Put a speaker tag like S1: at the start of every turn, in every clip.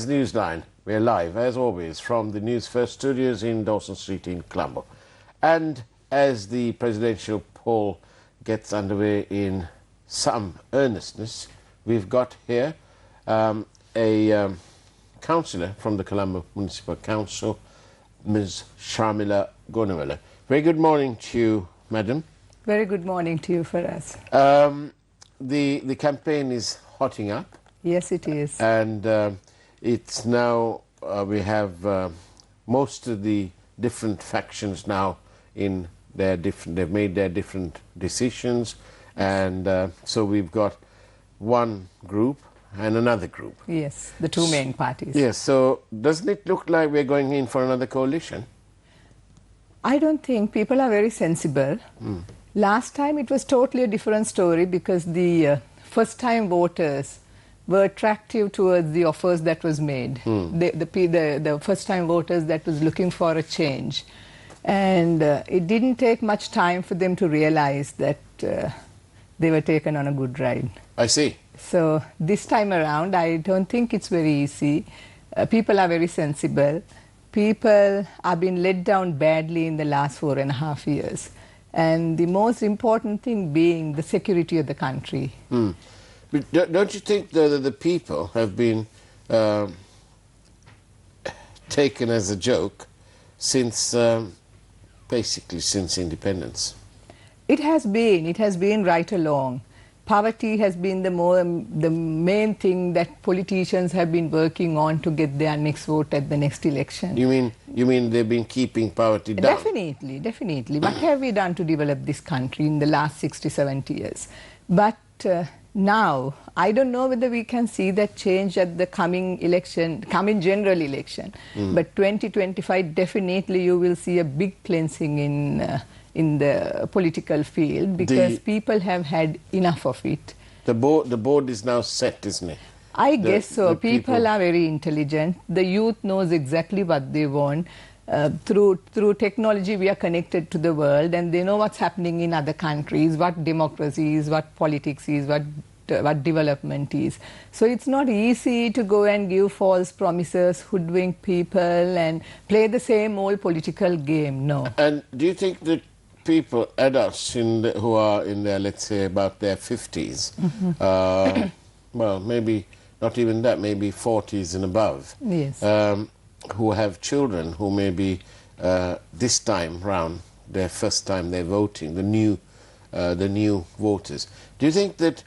S1: Newsline. We're live, as always, from the Newsfirst studios in Dawson Street in Colombo. And as the presidential poll gets underway in some earnestness, we've got here a councillor from the Colombo Municipal Council, Ms. Sharmila Gonawala. Very good morning to you, madam.
S2: Very good morning to you, Faraz.
S1: The campaign is hotting up.
S2: Yes, it is.
S1: And it's now, we have most of the different factions now in their different, they've made their different decisions. And so we've got one group and another group.
S2: Yes, the two main parties.
S1: Yes, so doesn't it look like we're going in for another coalition?
S2: I don't think people are very sensible. Last time it was totally a different story because the first-time voters were attractive towards the offers that was made. The first-time voters that was looking for a change. And it didn't take much time for them to realize that they were taken on a good ride.
S1: I see.
S2: So this time around, I don't think it's very easy. People are very sensible. People have been let down badly in the last 4.5 years. And the most important thing being the security of the country.
S1: But don't you think the people have been taken as a joke since, basically since independence?
S2: It has been right along. Poverty has been the main thing that politicians have been working on to get their next vote at the next election.
S1: You mean they've been keeping poverty down?
S2: Definitely, definitely. What have we done to develop this country in the last 60, 70 years? But now, I don't know whether we can see that change at the coming general election. But 2025, definitely you will see a big cleansing in the political field because people have had enough of it.
S1: The board is now set, isn't it?
S2: I guess so. People are very intelligent. The youth knows exactly what they want. Through technology, we are connected to the world, and they know what's happening in other countries, what democracy is, what politics is, what development is. So it's not easy to go and give false promises, hoodwink people, and play the same old political game. No.
S1: And do you think that people, adults who are in their, let's say, about their 50s, well, maybe not even that, maybe 40s and above,
S2: yes,
S1: who have children who maybe this time round, their first time they're voting, the new voters, do you think that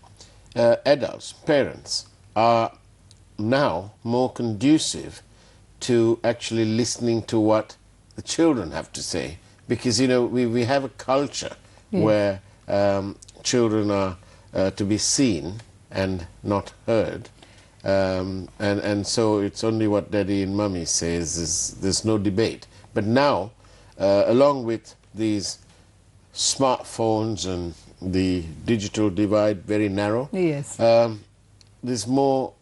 S1: adults, parents, are now more conducive to actually listening to what the children have to say? Because, you know, we have a culture where children are to be seen and not heard. And so it's only what daddy and mummy says, there's no debate. But now, along with these smartphones and the digital divide very narrow,
S2: yes,
S1: there's more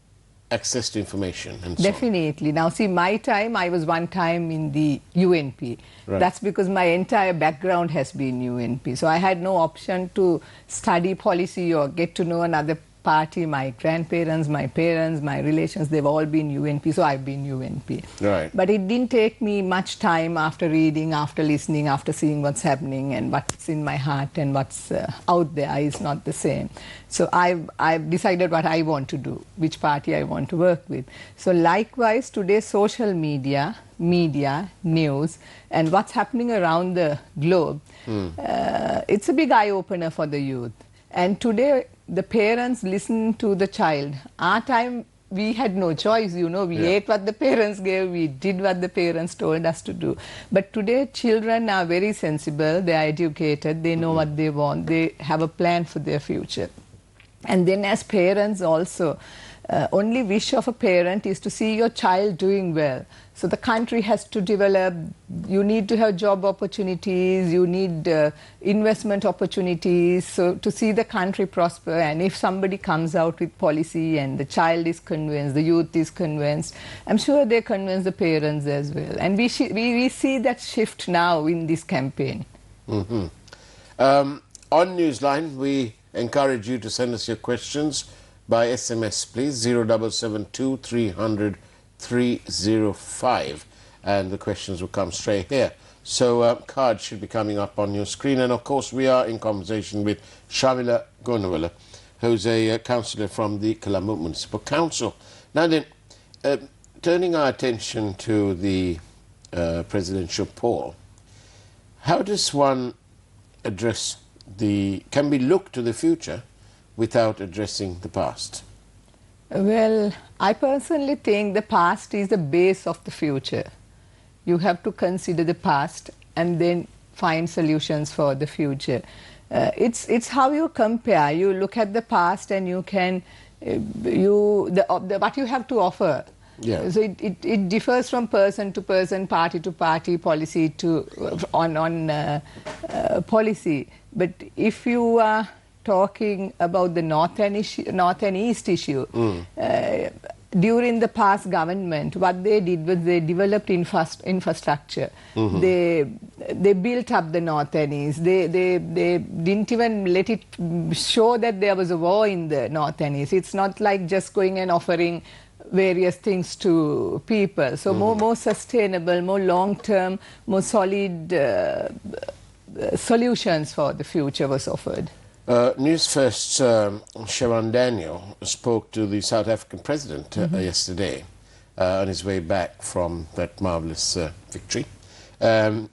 S1: access to information and so
S2: definitely.
S1: On.
S2: Now see, my time, I was one time in the UNP.
S1: Right.
S2: That's because my entire background has been UNP. So I had no option to study policy or get to know another party. My grandparents, my parents, my relations, they've all been UNP, so I've been UNP.
S1: Right.
S2: But it didn't take me much time after reading, after listening, after seeing what's happening, and what's in my heart and what's out there is not the same. So I've decided what I want to do, which party I want to work with. So likewise, today social media, news, and what's happening around the globe, it's a big eye-opener for the youth. And today, the parents listen to the child. Our time, we had no choice, you know. We ate what the parents gave, we did what the parents told us to do. But today, children are very sensible, they are educated, they know what they want, they have a plan for their future. And then as parents also, only wish of a parent is to see your child doing well. So the country has to develop, you need to have job opportunities, you need investment opportunities, so to see the country prosper. And if somebody comes out with policy and the child is convinced, the youth is convinced, I'm sure they convince the parents as well. And we see that shift now in this campaign.
S1: On Newsline, we encourage you to send us your questions by SMS, please, 0772 300 305, and the questions will come straight here. So cards should be coming up on your screen, and of course we are in conversation with Shamila Gonawala, who's a councillor from the Colombo Municipal Council. Now then, turning our attention to the presidential poll, how does one address can we look to the future without addressing the past?
S2: Well, I personally think the past is the base of the future. You have to consider the past and then find solutions for the future. It's how you compare. You look at the past and you can what you have to offer.
S1: Yeah.
S2: So it differs from person to person, party to party, policy to policy. But if you are talking about the north and east issue, during the past government, what they did was they developed infrastructure. They built up the north and east. They didn't even let it show that there was a war in the north and east. It's not like just going and offering various things to people. So more sustainable, more long-term, more solid solutions for the future was offered.
S1: Newsfirst's Shawan Daniel spoke to the South African president yesterday on his way back from that marvellous victory. And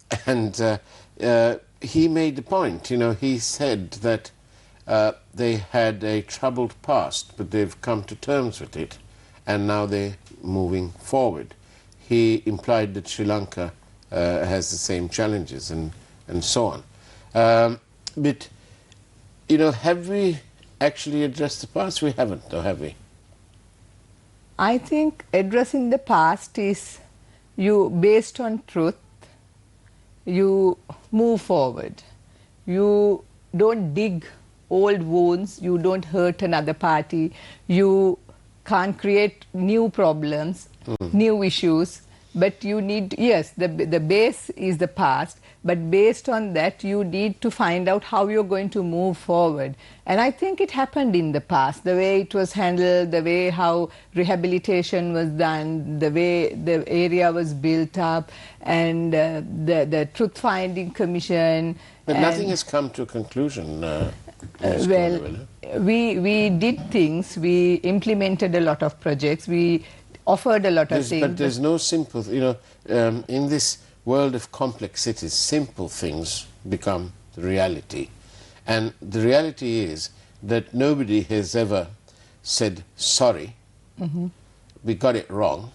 S1: he made the point, he said that they had a troubled past, but they've come to terms with it, and now they're moving forward. He implied that Sri Lanka has the same challenges and so on. But have we actually addressed the past? We haven't, though, have we?
S2: I think addressing the past is based on truth, you move forward. You don't dig old wounds, you don't hurt another party, you can't create new problems, new issues, but you need, yes, the base is the past, but based on that you need to find out how you're going to move forward. And I think it happened in the past, the way it was handled, the way how rehabilitation was done, the way the area was built up, and the truth-finding commission.
S1: But nothing has come to a conclusion.
S2: Well, we did things, we implemented a lot of projects, we offered a lot of things.
S1: But there's no simple, in this world of complex cities, simple things become the reality. And the reality is that nobody has ever said, sorry, we got it wrong.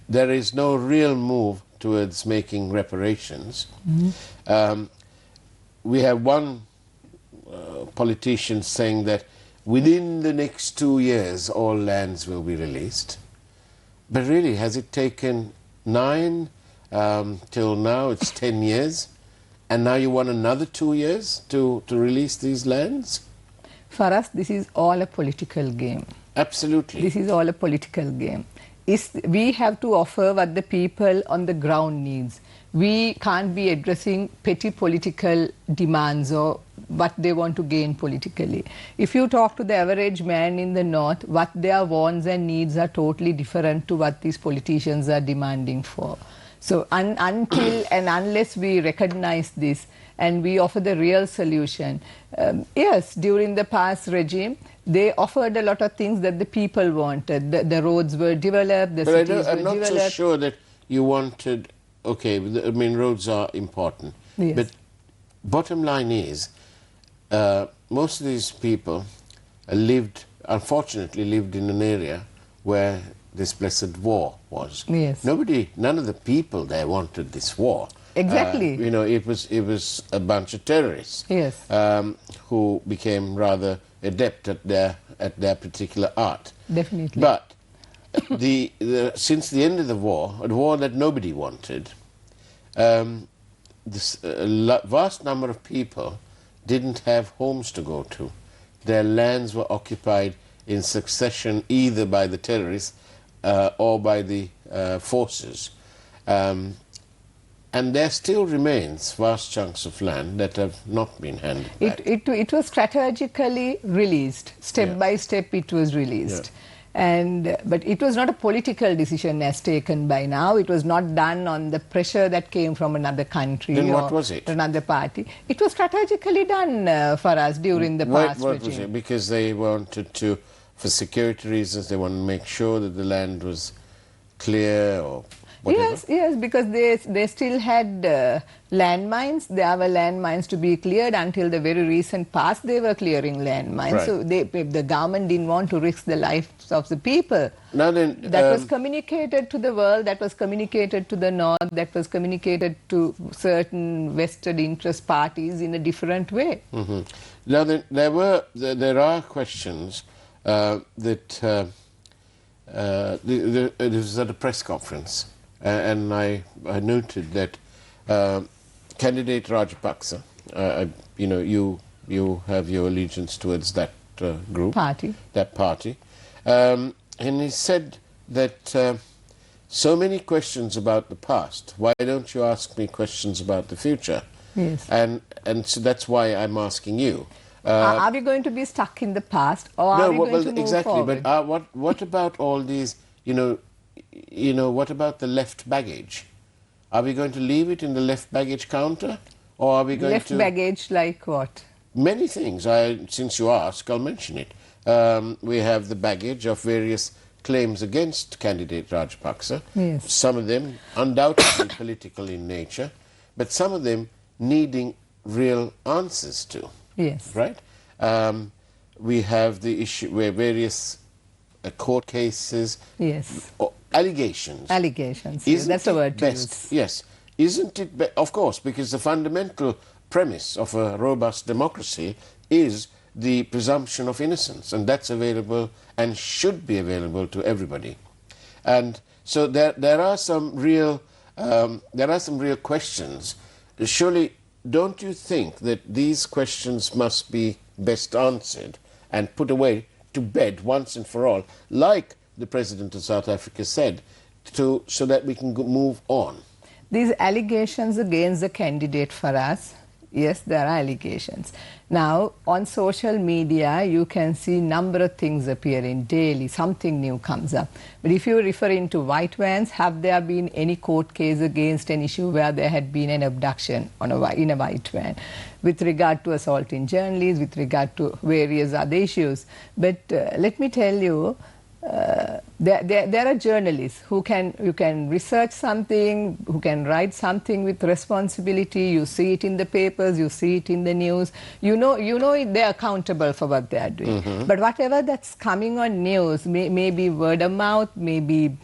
S1: There is no real move towards making reparations. We have one politician saying that within the next 2 years all lands will be released. But really, has it taken 9 till now? It's 10 years, and now you want another 2 years to release these lands?
S2: For us, this is all a political game.
S1: Absolutely.
S2: This is all a political game. We have to offer what the people on the ground needs. We can't be addressing petty political demands or what they want to gain politically. If you talk to the average man in the north, what their wants and needs are totally different to what these politicians are demanding for. So until and unless we recognize this and we offer the real solution, yes, during the past regime, they offered a lot of things that the people wanted. The roads were developed, the cities were developed.
S1: I'm not so sure that you wanted, okay, I mean, roads are important.
S2: Yes.
S1: But bottom line is, most of these people unfortunately lived in an area where this blessed war was.
S2: Yes.
S1: None of the people there wanted this war.
S2: Exactly.
S1: It was a bunch of terrorists.
S2: Yes.
S1: Who became rather adept at their particular art.
S2: Definitely.
S1: But since the end of the war, a war that nobody wanted, this vast number of people didn't have homes to go to. Their lands were occupied in succession either by the terrorists or by the forces. And there still remains vast chunks of land that have not been handed back.
S2: It was strategically released. Step by step it was released. But it was not a political decision as taken by now. It was not done on the pressure that came from another country.
S1: Then what was it?
S2: Another party. It was strategically done for us during the past
S1: What
S2: regime.
S1: was it? Because they wanted to, for security reasons, they wanted to make sure that the land was clear or whatever?
S2: Yes, because they still had landmines. There were landmines to be cleared. Until the very recent past, they were clearing landmines.
S1: Right.
S2: So the government didn't want to risk the lives of the people.
S1: Now then,
S2: That was communicated to the world, that was communicated to the North, that was communicated to certain vested interest parties in a different way.
S1: Now then, there are questions that this was at a press conference, and I noted that candidate Rajapakse, you have your allegiance towards that group, that party, and he said that so many questions about the past. Why don't you ask me questions about the future?
S2: Yes.
S1: And so that's why I'm asking you.
S2: Are we going to be stuck in the past, or are we going to move
S1: exactly,
S2: forward?
S1: But what about all these, what about the left baggage? Are we going to leave it in the left baggage counter, or are we going
S2: left
S1: to...
S2: baggage like what?
S1: Many things. Since you ask, I'll mention it. We have the baggage of various claims against candidate Rajapakse.
S2: Yes.
S1: Some of them undoubtedly political in nature, but some of them needing real answers to.
S2: Yes.
S1: Right? We have the issue where various court cases,
S2: Yes.
S1: or allegations.
S2: Allegations, yes, that's the word to use.
S1: Yes. Isn't it, of course, because the fundamental premise of a robust democracy is the presumption of innocence, and that's available and should be available to everybody. And so there are some real questions. Surely, don't you think that these questions must be best answered and put away to bed once and for all, like the President of South Africa said, so that we can move on?
S2: These allegations against the candidate Faraz, yes, there are allegations. Now, on social media, you can see number of things appearing daily. Something new comes up. But if you refer into white vans, have there been any court case against an issue where there had been an abduction in a white van? With regard to assaulting journalists, with regard to various other issues. But let me tell you, there are journalists who can research something, who can write something with responsibility. You see it in the papers, you see it in the news. You know they're accountable for what they are doing. But whatever that's coming on news, may be word of mouth, maybe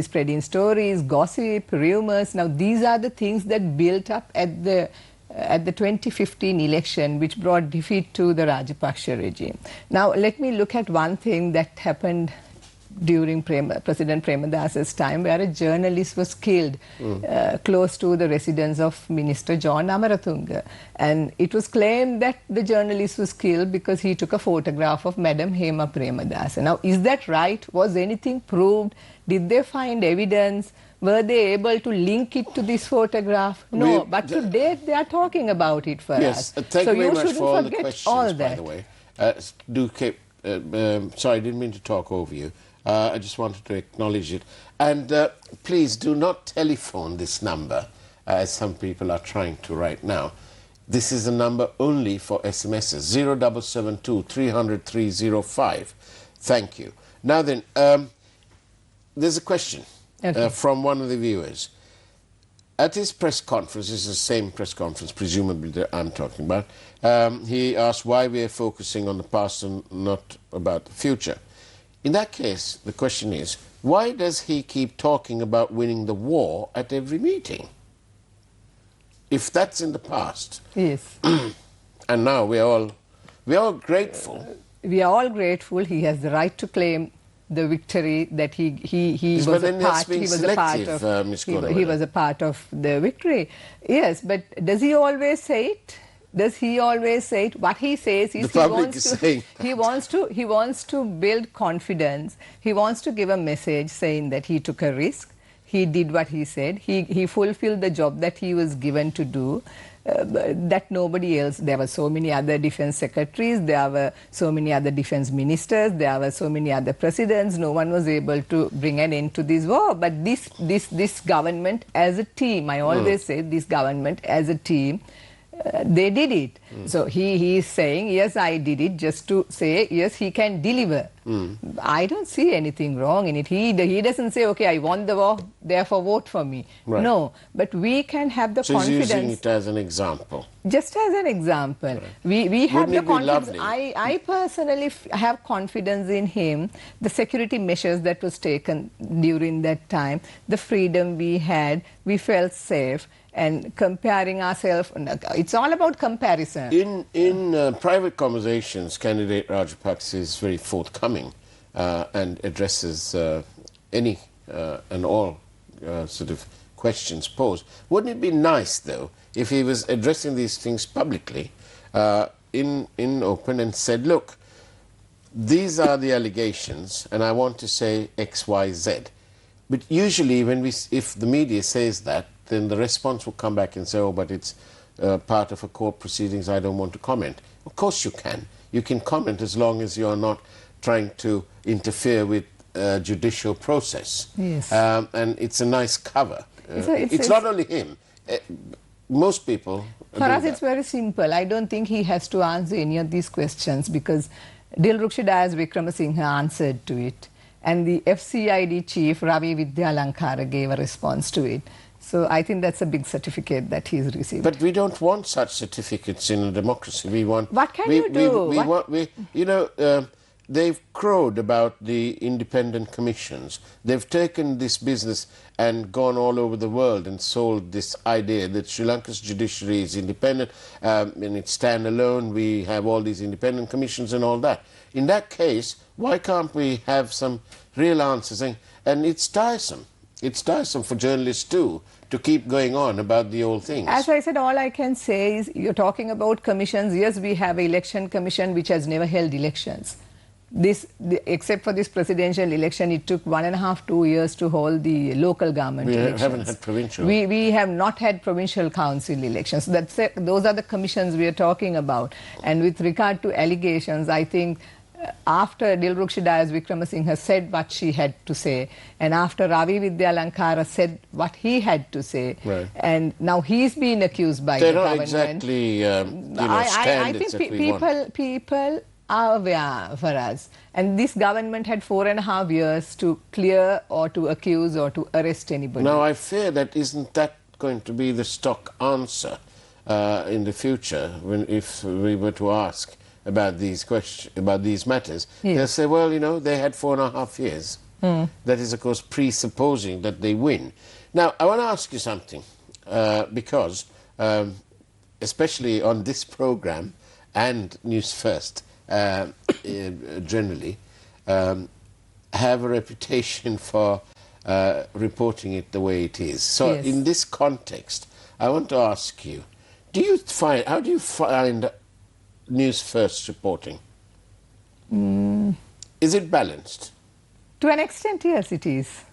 S2: spreading stories, gossip, rumors. Now these are the things that built up at the 2015 election, which brought defeat to the Rajapakse regime. Now let me look at one thing that happened during President Premadasa's time, where a journalist was killed close to the residence of Minister John Amarathunga. And it was claimed that the journalist was killed because he took a photograph of Madam Hema Premadasa. Now, is that right? Was anything proved? Did they find evidence? Were they able to link it to this photograph? No, but to date they are talking about it for
S1: yes,
S2: us.
S1: Thank
S2: so
S1: you very much
S2: shouldn't
S1: for all the
S2: forget
S1: questions,
S2: all
S1: by
S2: that.
S1: the way. Sorry, I didn't mean to talk over you. I just wanted to acknowledge it. And please do not telephone this number, as some people are trying to right now. This is a number only for SMSs, 0772 300 305. Thank you. Now then, there's a question from one of the viewers. At his press conference, this is the same press conference, presumably, that I'm talking about, he asked why we are focusing on the past and not about the future. In that case, the question is, why does he keep talking about winning the war at every meeting? If that's in the past.
S2: Yes.
S1: And now we're all grateful.
S2: We are all grateful. He has the right to claim the victory that he was a part of the victory. Yes, but does he always say it? Does he always say it? What he says is he wants to build confidence. He wants to give a message saying that he took a risk. He did what he said. He fulfilled the job that he was given to do. that nobody else, there were so many other defense secretaries, there were so many other defense ministers, there were so many other presidents, no one was able to bring an end to this war. But this government as a team, I always say this government as a team, they did it. So he is saying, yes, I did it, just to say, yes, he can deliver. I don't see anything wrong in it. He doesn't say, okay, I won the war, therefore vote for me.
S1: Right.
S2: No, but we can have the
S1: so
S2: confidence.
S1: He's using it as an example.
S2: Just as an example.
S1: Right.
S2: We have
S1: Wouldn't
S2: the
S1: it be
S2: confidence.
S1: lovely?
S2: I personally have confidence in him. The security measures that was taken during that time, the freedom we had, we felt safe. And comparing ourselves, it's all about comparison.
S1: In private conversations, candidate Rajapakse is very forthcoming and addresses any and all sort of questions posed. Wouldn't it be nice, though, if he was addressing these things publicly in open and said, look, these are the allegations and I want to say X, Y, Z. But usually if the media says that, then the response will come back and say, oh, but it's part of a court proceedings, I don't want to comment. Of course you can. You can comment as long as you're not trying to interfere with judicial process.
S2: Yes.
S1: And it's a nice cover. It's not only him. Most people
S2: For us, it's very simple. I don't think he has to answer any of these questions because Dilruksh Dayas Wickramasinghe answered to it. And the FCID chief, Ravi Vidyalankara, gave a response to it. So I think that's a big certificate that he's received.
S1: But we don't want such certificates in a democracy. We want...
S2: What can you do?
S1: They've crowed about the independent commissions. They've taken this business and gone all over the world and sold this idea that Sri Lanka's judiciary is independent and it's standalone. We have all these independent commissions and all that. In that case, why can't we have some real answers? And it's tiresome. It's tiresome for journalists too to keep going on about the old things.
S2: As I said, all I can say is you're talking about commissions. Yes, we have an election commission which has never held elections. Except for this presidential election, it took 1.5 to 2 years to hold the local government elections.
S1: We haven't had provincial.
S2: We have not had provincial council elections. Those are the commissions we are talking about. And with regard to allegations, I think after Dilruksh Dayas Wickramasinghe said what she had to say, and after Ravi Vidyalankara said what he had to say,
S1: right.
S2: And now he's been accused by
S1: They're
S2: the
S1: not
S2: government.
S1: Exactly
S2: I think people are aware, Faraz. And this government had 4.5 years to clear or to accuse or to arrest anybody.
S1: Now, I fear that isn't that going to be the stock answer in the future if we were to ask about these questions, about these matters. Yes. They'll say, well, you know, they had 4.5 years. That is, of course, presupposing that they win. Now, I want to ask you something, because especially on this program and News First, generally, have a reputation for reporting it the way it is. So
S2: yes.
S1: In this context, I want to ask you, how do you find News First reporting? Is it balanced?
S2: To an extent, yes, it is.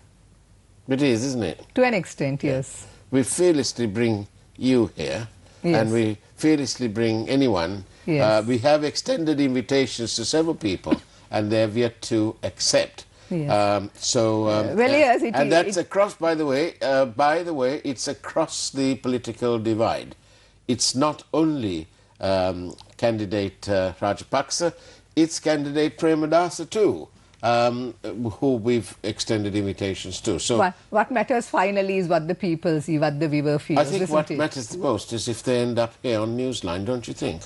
S1: It is, isn't it?
S2: To an extent, yes.
S1: We fearlessly bring you here,
S2: yes.
S1: And we fearlessly bring anyone.
S2: Yes.
S1: We have extended invitations to several people, and they have yet to accept.
S2: Yes.
S1: Well,
S2: yes,
S1: and that's across. By the way, it's across the political divide. It's not only candidate Rajapakse, it's candidate Premadasa too, who we've extended invitations to. So
S2: what matters finally is what the people see, what the viewer feels.
S1: I think what matters the most is if they end up here on Newsline, don't you think?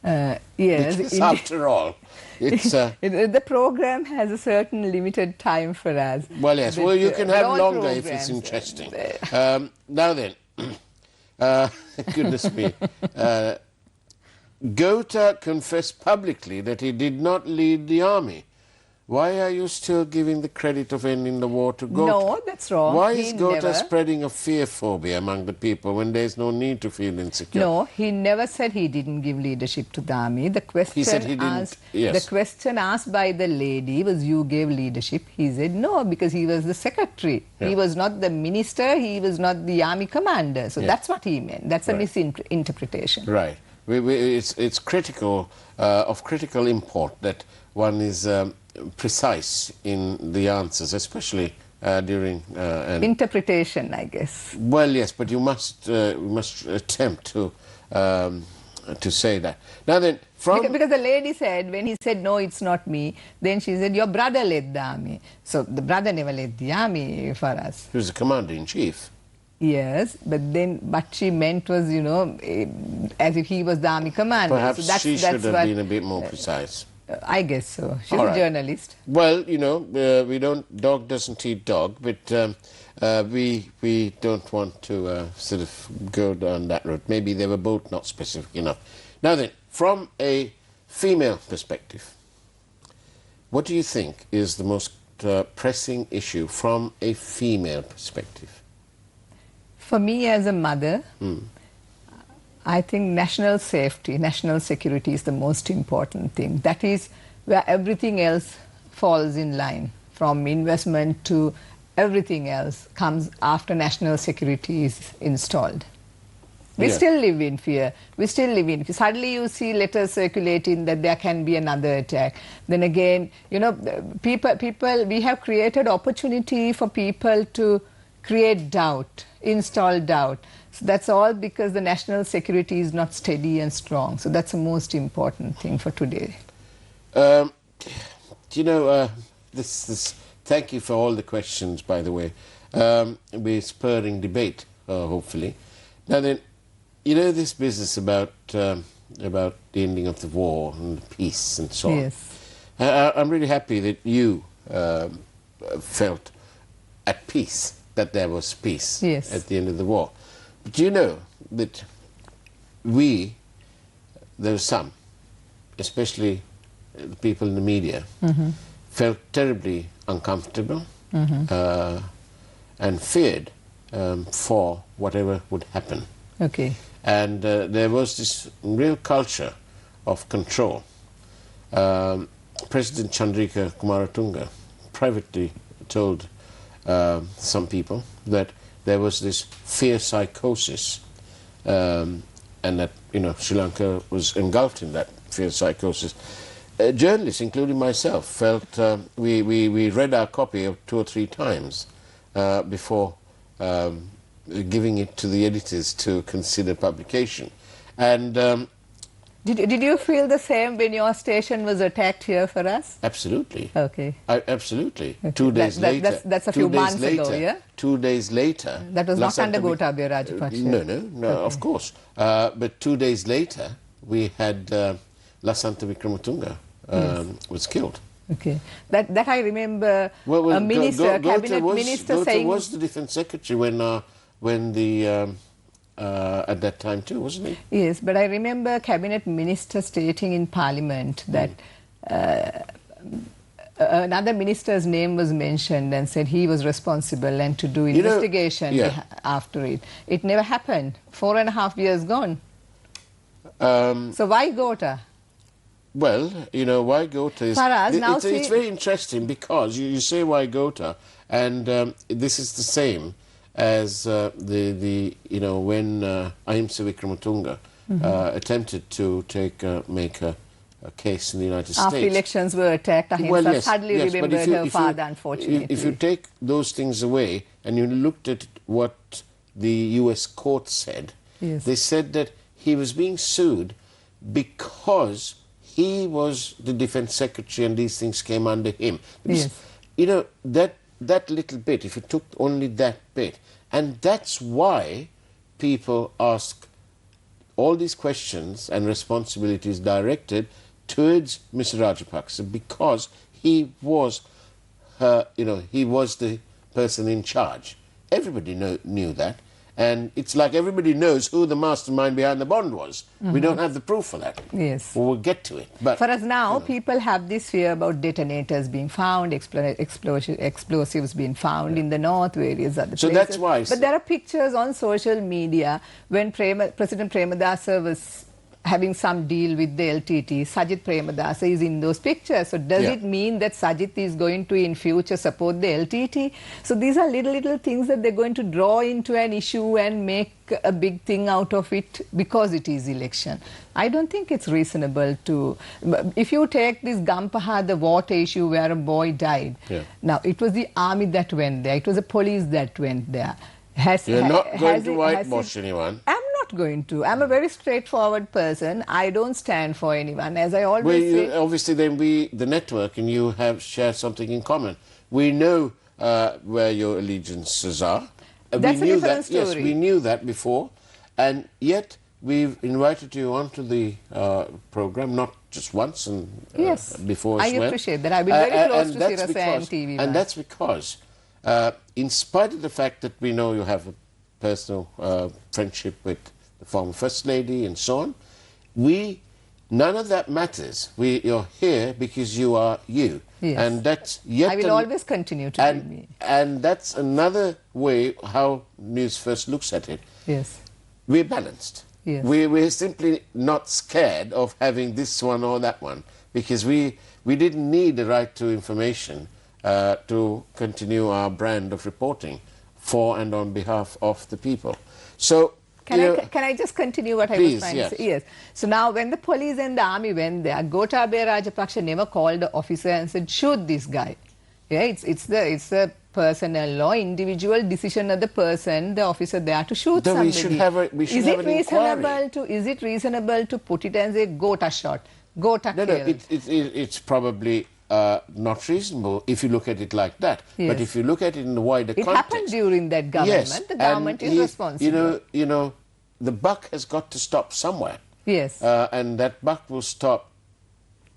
S2: Yes.
S1: Because after all, it's...
S2: the program has a certain limited time for us.
S1: Well, yes. Well, you can have longer if it's interesting. Now then, goodness me. Gota confessed publicly that he did not lead the army. why are you still giving the credit of ending the war to Gota?
S2: No, that's wrong.
S1: Why
S2: He
S1: is Gota
S2: never-
S1: spreading a fear phobia among the people when there's no need to feel insecure?
S2: No, he never said he didn't give leadership to the army. The question
S1: He said he didn't,
S2: asked,
S1: yes.
S2: The question asked by the lady was, you gave leadership. He said no, because he was the secretary.
S1: Yeah.
S2: He was not the minister, he was not the army commander. So
S1: Yeah.
S2: that's what he meant. That's a
S1: Right.
S2: misinterpretation.
S1: Right. It's critical, of critical import that one is precise in the answers, especially during
S2: Interpretation, I guess.
S1: well, yes, but you must attempt to say that. Now then, from
S2: Because the lady said, when he said, no, it's not me, then she said, your brother led the army. So the brother never led the army for us.
S1: he was the commander in chief.
S2: Yes, but then what she meant was, as if he was the army commander.
S1: Perhaps
S2: so
S1: she should have been a bit more precise.
S2: I guess so. She's
S1: All
S2: a
S1: right.
S2: journalist.
S1: Well, we don't. Dog doesn't eat dog, but we don't want to sort of go down that road. Maybe they were both not specific enough. Now then, from a female perspective, what do you think is the most pressing issue from a female perspective?
S2: For me as a mother, I think national safety, national security is the most important thing. That is where everything else falls in line. From investment to everything else comes after national security is installed. We
S1: Yeah.
S2: still live in fear. We still live in fear. Suddenly you see letters circulating that there can be another attack. Then again, people, we have created opportunity for people to create doubt, install doubt. So that's all because the national security is not steady and strong. So that's the most important thing for today.
S1: Thank you for all the questions, by the way. We're spurring debate, hopefully. Now then, this business about the ending of the war and peace and so on.
S2: Yes.
S1: I'm really happy that you felt at peace, that there was peace
S2: Yes.
S1: at the end of the war. But you know that there were some, especially the people in the media, felt terribly uncomfortable and feared for whatever would happen.
S2: Okay.
S1: And there was this real culture of control. President Chandrika Kumaratunga privately told some people that there was this fear psychosis, and that Sri Lanka was engulfed in that fear psychosis. Journalists, including myself, felt we read our copy 2 or 3 times before giving it to the editors to consider publication. And
S2: Did you feel the same when your station was attacked here for us?
S1: absolutely.
S2: Okay.
S1: Absolutely.
S2: Okay.
S1: 2 days later.
S2: That's a few months ago, yeah?
S1: 2 days later.
S2: That was not under
S1: Lasanta
S2: Gotabaya Rajapakse.
S1: No,
S2: Okay.
S1: of course. But 2 days later, we had Lasanta Vikramatunga was killed.
S2: Okay. That I remember a minister, cabinet minister
S1: Gota
S2: saying...
S1: was the defense secretary when the at that time too, wasn't he?
S2: Yes, but I remember cabinet minister stating in parliament that another minister's name was mentioned and said he was responsible and to do investigation after it. It never happened. 4.5 years gone. So why Gota?
S1: Well, why Gota is...
S2: Faraz, now
S1: it's very interesting because you say why Gota, and this is the same as when Ahimsa Vikramatunga attempted to make a case in the United States.
S2: After elections were attacked, Ahimsa suddenly remembered her father, unfortunately.
S1: If you take those things away and you looked at what the US court said,
S2: Yes.
S1: they said that he was being sued because he was the defense secretary and these things came under him.
S2: Yes.
S1: That little bit, if you took only that bit, and that's why people ask all these questions and responsibilities directed towards Mr. Rajapakse, because he was he was the person in charge. Everybody knew that, And it's like everybody knows who the mastermind behind the bond was. We don't have the proof for that.
S2: Yes.
S1: We'll get to it. But
S2: for us now, people have this fear about detonators being found, explosives being found in the north, various other
S1: so
S2: places.
S1: that's why.
S2: But there are pictures on social media when President Premadasa was having some deal with the LTT. Sajith Premadasa is in those pictures. So does it mean that Sajith is going to in future support the LTT? So these are little things that they're going to draw into an issue and make a big thing out of it because it is election. I don't think it's reasonable to... If you take this Gampaha, the water issue where a boy died, now it was the army that went there, it was the police that went there.
S1: You're not going to whitewash anyone.
S2: I'm not going to. I'm a very straightforward person. I don't stand for anyone. As I always say...
S1: Obviously, then the network, and you have shared something in common. We know where your allegiances are.
S2: That's a different story.
S1: Yes, we knew that before. And yet, we've invited you onto the program, not just once, and before as well.
S2: I appreciate that. I've been very close to Sirasa and TV.
S1: And that's because... in spite of the fact that we know you have a personal friendship with the former First Lady and so on, none of that matters. You're here because you are you.
S2: Yes.
S1: And that's yet
S2: I will always continue to be me.
S1: And that's another way how News First looks at it.
S2: Yes.
S1: We're balanced.
S2: Yes.
S1: We're simply not scared of having this one or that one, because we didn't need the right to information to continue our brand of reporting for and on behalf of the people. So,
S2: can I just continue what I was trying to say? Yes. So now when the police and the army went there, Gotabaya Rajapakse never called the officer and said, shoot this guy. Yeah, it's the personal law, individual decision of the person, the officer there to shoot somebody.
S1: Is
S2: it reasonable to put it as a Gota shot? Gota kill?
S1: No, it's probably... not reasonable if you look at it like that.
S2: Yes.
S1: But if you look at it in the wider context...
S2: It happened during that government.
S1: Yes,
S2: the government is responsible.
S1: You know, the buck has got to stop somewhere.
S2: Yes.
S1: And that buck will stop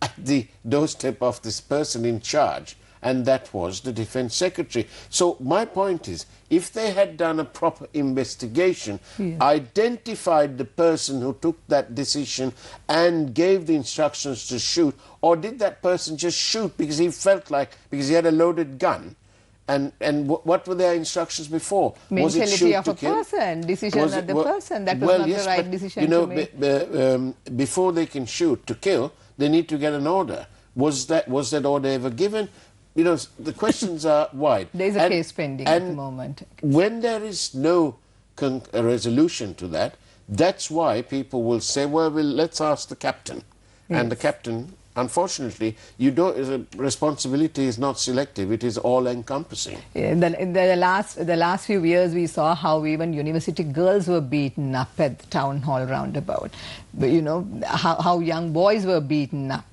S1: at the doorstep of this person in charge, and that was the Defence Secretary. So my point is, if they had done a proper investigation, identified the person who took that decision and gave the instructions to shoot, or did that person just shoot because he felt like, because he had a loaded gun? And what were their instructions before?
S2: Mentality
S1: was it shoot
S2: of
S1: to
S2: a
S1: kill?
S2: Person, decision of the person. That was not the right decision to make.
S1: Before they can shoot to kill, they need to get an order. Was that order ever given? You know, the questions are wide.
S2: There is a case pending at the moment.
S1: When there is no resolution to that, that's why people will say, well, let's ask the captain. Yes. And the captain, unfortunately, responsibility is not selective, it is all-encompassing.
S2: In the last few years, we saw how even university girls were beaten up at the town hall roundabout. But, you know, how young boys were beaten up.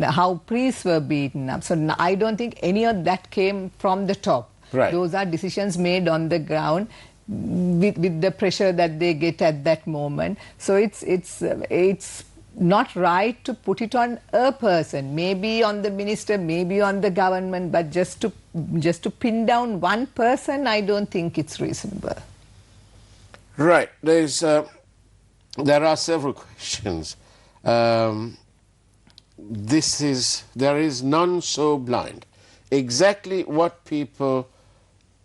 S2: How priests were beaten up. So I don't think any of that came from the top.
S1: Right.
S2: Those are decisions made on the ground with the pressure that they get at that moment. So it's not right to put it on a person, maybe on the minister, maybe on the government, but just to pin down one person, I don't think it's reasonable.
S1: Right. There are several questions. There is none so blind. Exactly what people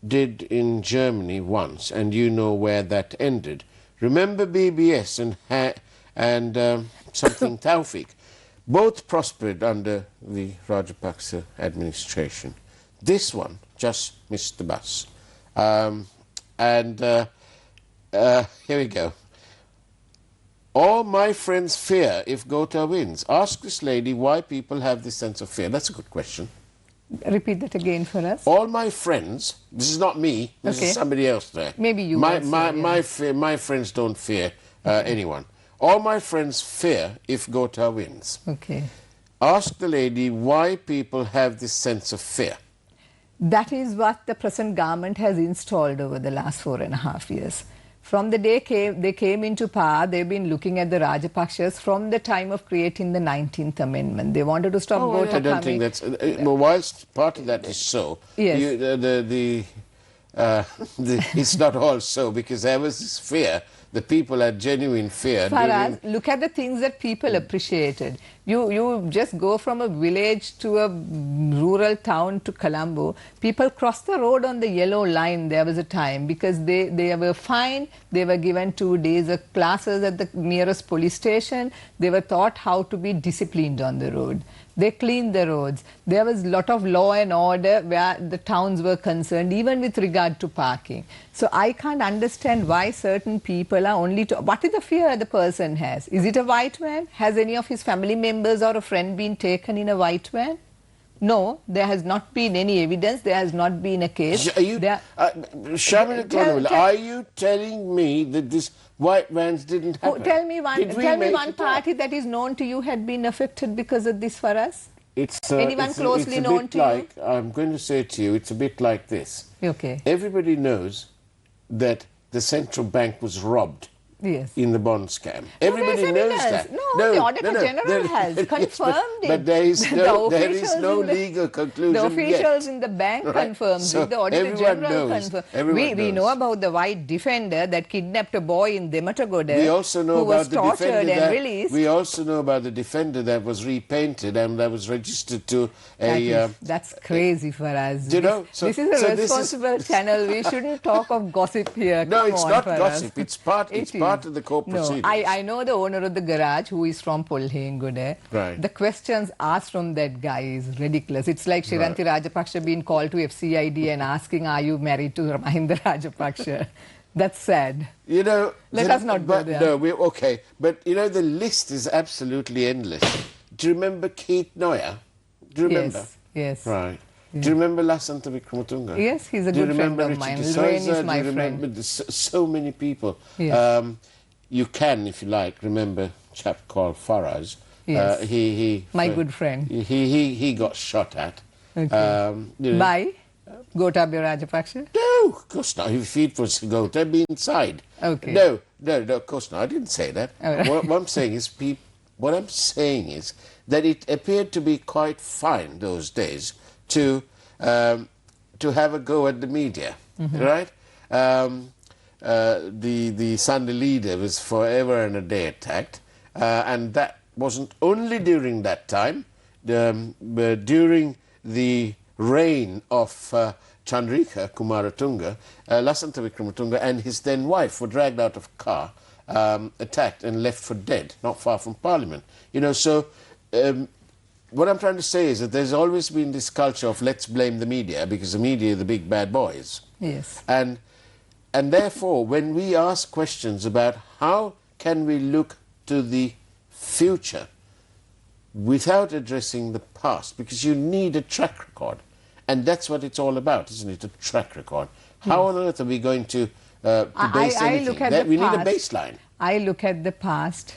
S1: did in Germany once, and you know where that ended. Remember BBS and something Taufik. Both prospered under the Rajapakse administration. This one just missed the bus. Here we go. All my friends fear if Gota wins. Ask this lady why people have this sense of fear. That's a good question.
S2: Repeat that again for us.
S1: All my friends, this is not me, this is somebody else there.
S2: Maybe you
S1: my friends don't fear anyone. All my friends fear if Gota wins.
S2: Okay.
S1: Ask the lady why people have this sense of fear.
S2: That is what the present government has installed over the last 4.5 years. From the day they came into power, they've been looking at the Rajapakses from the time of creating the 19th Amendment. They wanted to stop Gota
S1: I don't think that's... whilst part of that is so,
S2: yes.
S1: it's not all so, because there was this fear. The people had genuine fear.
S2: Faraz, look at the things that people appreciated. You just go from a village to a rural town to Colombo. People crossed the road on the yellow line. There was a time because they were fined. They were given 2 days of classes at the nearest police station. They were taught how to be disciplined on the road. They cleaned the roads. There was a lot of law and order where the towns were concerned, even with regard to parking. So I can't understand why certain people are only... What is the fear the person has? Is it a white man? Has any of his family members or a friend been taken in a white van? No, there has not been any evidence. There has not been a case.
S1: Are you, are you telling me that this white vans didn't happen?
S2: Tell me one party that is known to you had been affected because of this, Faraz? Anyone closely known to you?
S1: I'm going to say to you, it's a bit like this.
S2: Okay.
S1: Everybody knows that the central bank was robbed.
S2: Yes.
S1: In the bond scam. Everybody knows that.
S2: No, the Auditor General has confirmed it.
S1: But there is no legal conclusion
S2: yet. The officials
S1: yet.
S2: In the bank confirmed it. The Auditor General confirmed. We know about the white defender that kidnapped a boy in Dematagoda who was tortured and released.
S1: We also know about the defender that was repainted and that was registered to a...
S2: That's crazy for us.
S1: This
S2: is a responsible channel. We shouldn't talk of gossip here.
S1: No, it's not gossip. It's part of the court proceedings.
S2: I know the owner of the garage who is from Polhengode.
S1: Right.
S2: The questions asked from that guy is ridiculous. It's like Shiranti Rajapakse being called to FCID and asking, are you married to Mahinda Rajapakse? That's sad.
S1: Let
S2: us not go there.
S1: No, okay. But, the list is absolutely endless. Do you remember Keith Noyer? Do you remember?
S2: Yes.
S1: Right. Yeah. Do you remember Lasantha Wickrematunge?
S2: Yes, he's a good friend of mine. Rain is my friend.
S1: So many people.
S2: Yes.
S1: You can, if you like, remember a chap called Faraz.
S2: Yes. My good friend.
S1: He got shot at.
S2: Okay. By Gotabaya Rajapakse?
S1: No, of course not. If it was Gotabaya, be inside.
S2: Okay.
S1: No, of course not. I didn't say that.
S2: Right.
S1: What I'm saying is that it appeared to be quite fine those days to have a go at the media, right? The Sunday leader was forever and a day attacked, and that wasn't only during that time, but during the reign of Chandrika Kumaratunga, Lasantha Wickrematunge and his then wife were dragged out of a car, attacked and left for dead, not far from Parliament. What I'm trying to say is that there's always been this culture of let's blame the media because the media are the big bad boys.
S2: Yes.
S1: And therefore, when we ask questions about how can we look to the future without addressing the past, because you need a track record, and that's what it's all about, isn't it? A track record. How on earth are we going to base anything? We need a baseline.
S2: I look at the past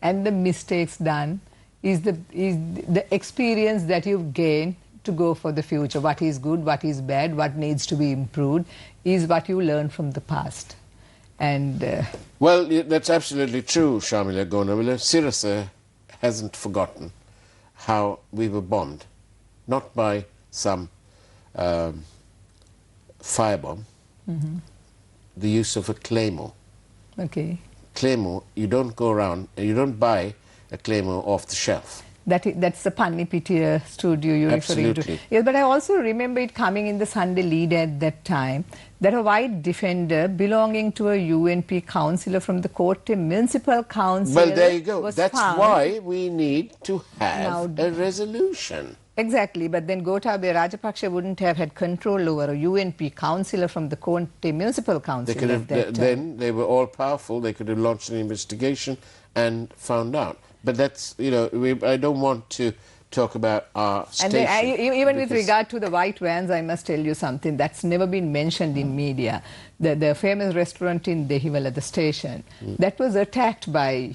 S2: and the mistakes done. Is the experience that you've gained to go for the future. What is good, what is bad, what needs to be improved is what you learn from the past. And
S1: well, that's absolutely true, Shamila Gonawila. Sirasa hasn't forgotten how we were bombed, not by some firebomb, the use of a claymore.
S2: Okay.
S1: Claymore, you don't go around, you don't buy a claymore off the shelf.
S2: That's the Pannipitiya studio you're referring to. Yes, but I also remember it coming in the Sunday Leader at that time that a white defender belonging to a UNP councillor from the Kotte Municipal Council.
S1: Well, there you go. That's why we need to have a resolution.
S2: Exactly, but then Gotabaya Rajapakse wouldn't have had control over a UNP councillor from the Kotte Municipal Council.
S1: Then they were all powerful. They could have launched an investigation and found out. But that's, I don't want to talk about our station.
S2: And even with regard to the white vans, I must tell you something that's never been mentioned in media. The famous restaurant in Dehiwala, the station, that was attacked by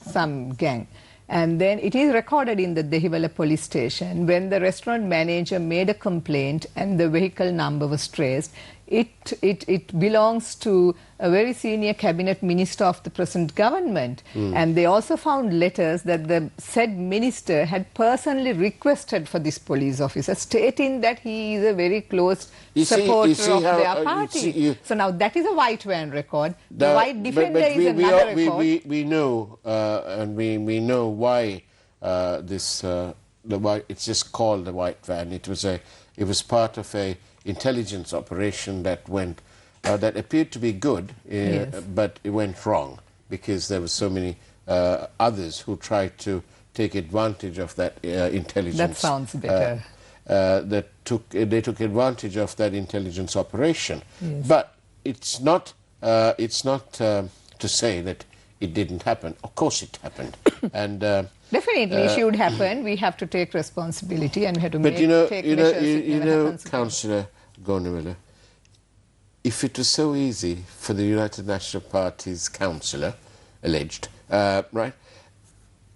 S2: some gang. And then it is recorded in the Dehiwala police station when the restaurant manager made a complaint and the vehicle number was traced. it belongs to a very senior cabinet minister of the present government. And they also found letters that the said minister had personally requested for this police officer, stating that he is a very close supporter of their party. So now that is a white van record. The white defender is another record.
S1: We know, and we know why it's just called the white van. It was part of a intelligence operation that went that appeared to be good, but it went wrong because there were so many others who tried to take advantage of that intelligence.
S2: That sounds better.
S1: They took advantage of that intelligence operation, but it's not to say that it didn't happen. Of course, it happened, and
S2: definitely it should happen. We have to take responsibility and have to take measures.
S1: Councillor Gotabaya, if it was so easy for the United National Party's councillor, alleged, right,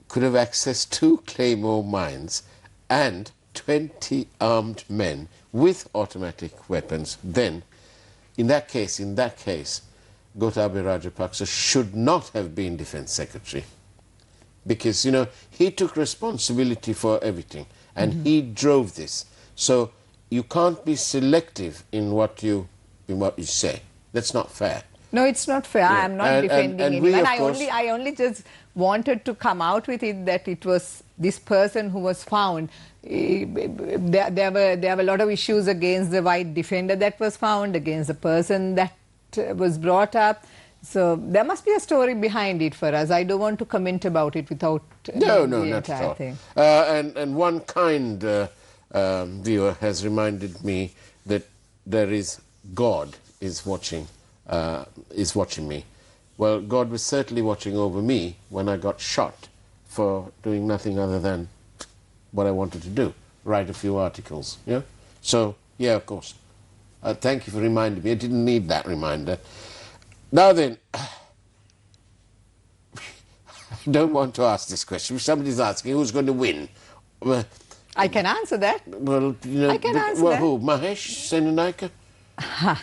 S1: could have accessed 2 Claymore mines and 20 armed men with automatic weapons, then in that case, Gotabaya Rajapakse should not have been Defence Secretary, because he took responsibility for everything and he drove this. So you can't be selective in what you say. That's not fair.
S2: No, it's not fair. I am not defending anyone. I only just wanted to come out with it that it was this person who was found. There were a lot of issues against the white defender that was found, against the person that was brought up. So there must be a story behind it for us. I don't want to comment about it without
S1: no, not at all. Thing. And one kind viewer has reminded me that there is God is watching me. Well, God was certainly watching over me when I got shot for doing nothing other than what I wanted to do, write a few articles. Yeah. So yeah, of course. Thank you for reminding me. I didn't need that reminder. Now then, I don't want to ask this question. If somebody's asking who's going to win,
S2: I can answer that.
S1: Well,
S2: I can answer that.
S1: Who? Mahesh Senanayake?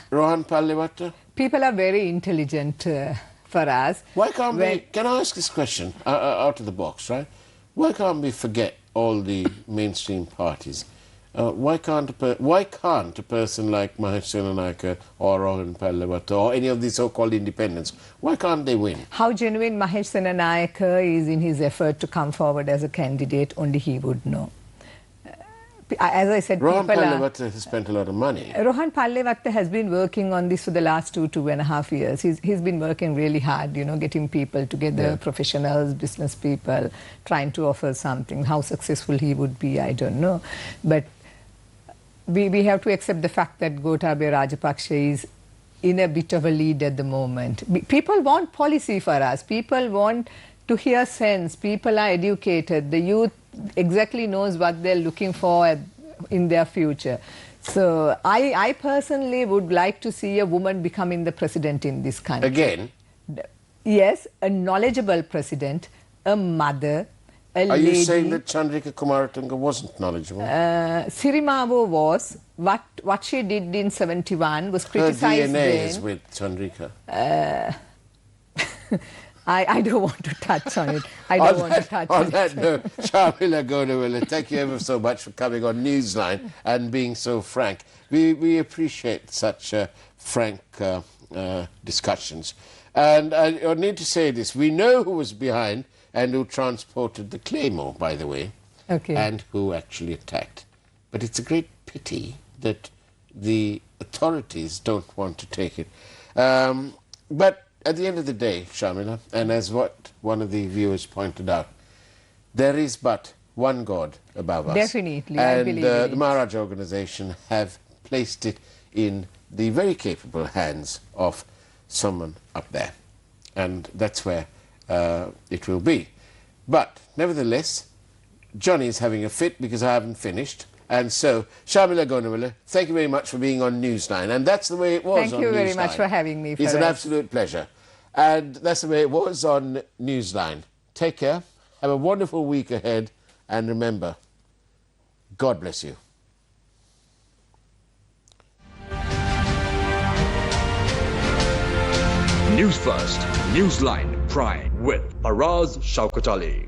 S1: Rohan Pallewata?
S2: People are very intelligent, Faraz.
S1: Why can't we? Can I ask this question out of the box, right? Why can't we forget all the mainstream parties? Why can't a person like Mahesh Senanayake or Rohan Pallewata or any of these so-called independents, why can't they win?
S2: How genuine Mahesh Senanayake is in his effort to come forward as a candidate, only he would know. As I said,
S1: Rohan Pallewata has spent a lot of money.
S2: Rohan Pallewata has been working on this for the last 2.5 years. He's been working really hard, getting people together, professionals, business people, trying to offer something. How successful he would be, I don't know. But we have to accept the fact that Gotabaya Rajapakse is in a bit of a lead at the moment. People want policy for us. People want to hear sense. People are educated. The youth exactly knows what they're looking for in their future. So I personally would like to see a woman becoming the president in this country.
S1: Again?
S2: Yes, a knowledgeable president, a mother, a lady.
S1: Are you saying that Chandrika Kumaratunga wasn't knowledgeable?
S2: Sirimavo was. What she did in 71 was criticized
S1: Her DNA
S2: then.
S1: is with Chandrika.
S2: I don't want to touch on it. I don't want to touch on it.
S1: On that note, Sharmila Gotabaya, thank you ever so much for coming on Newsline and being so frank. We appreciate such frank discussions. And I need to say this. We know who was behind and who transported the Claymore, by the way, and who actually attacked. But it's a great pity that the authorities don't want to take it. But at the end of the day, Sharmila, and as what one of the viewers pointed out, there is but one God above us.
S2: Definitely,
S1: and
S2: I believe
S1: the Maharaj organization have placed it in the very capable hands of someone up there. And that's where it will be. But nevertheless, Johnny is having a fit because I haven't finished. And so, Sharmila Gotabaya, thank you very much for being on Newsline. And that's the way it was on Newsline.
S2: Thank you very much for having me.
S1: It's an absolute pleasure. And that's the way it was on Newsline. Take care, have a wonderful week ahead, and remember, God bless you.
S3: News First, Newsline Prime with Faraz Shauketaly.